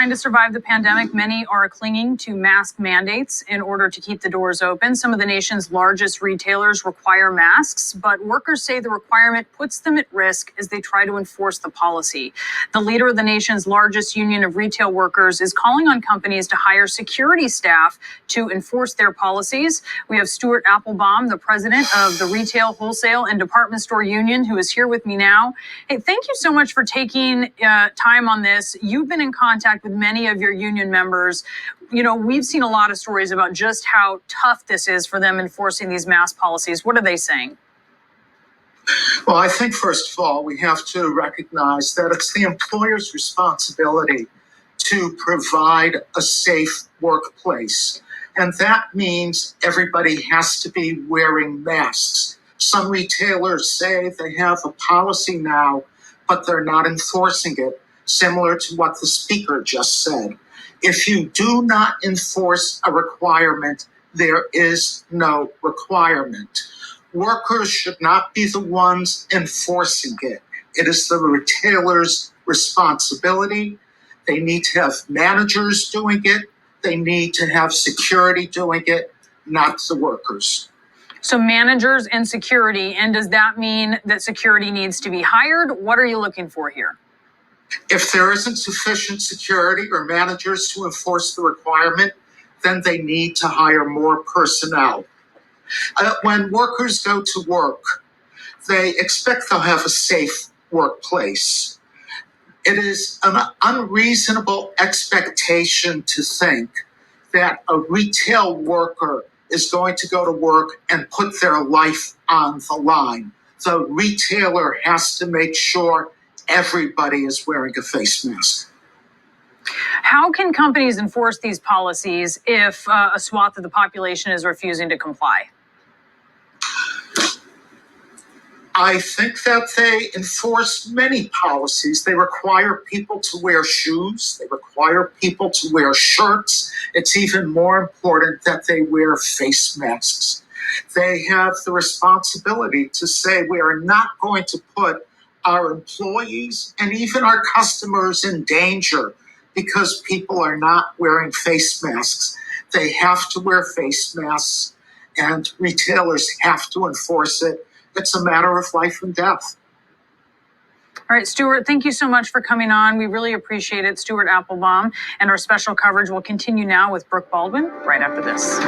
trying to survive the pandemic, many are clinging to mask mandates in order to keep the doors open. Some of the nation's largest retailers require masks, but workers say the requirement puts them at risk as they try to enforce the policy. The leader of the nation's largest union of retail workers is calling on companies to hire security staff to enforce their policies. We have Stuart Appelbaum, the president of the Retail, Wholesale, and Department Store Union, who is here with me now. Hey, thank you so much for taking time on this. You've been in contact with many of your union members. You know, we've seen a lot of stories about just how tough this is for them enforcing these mask policies. What are they saying? Well, I think, first of all, we have to recognize that it's the employer's responsibility to provide a safe workplace. And that means everybody has to be wearing masks. Some retailers say they have a policy now, but they're not enforcing it, similar to what the speaker just said. If you do not enforce a requirement, there is no requirement. Workers should not be the ones enforcing it. It is the retailer's responsibility. They need to have managers doing it. They need to have security doing it, not the workers. So managers and security, and does that mean that security needs to be hired? What are you looking for here? If there isn't sufficient security or managers to enforce the requirement, then they need to hire more personnel. When workers go to work, they expect they'll have a safe workplace. It is an unreasonable expectation to think that a retail worker is going to go to work and put their life on the line. The retailer has to make sure everybody is wearing a face mask. How can companies enforce these policies if a swath of the population is refusing to comply? I think that they enforce many policies. They require people to wear shoes. They require people to wear shirts. It's even more important that they wear face masks. They have the responsibility to say we are not going to put our employees and even our customers in danger because people are not wearing face masks. They have to wear face masks, and retailers have to enforce it. It's a matter of life and death. All right, Stuart, thank you so much for coming on. We really appreciate it. Stuart Appelbaum, and our special coverage will continue now with Brooke Baldwin right after this.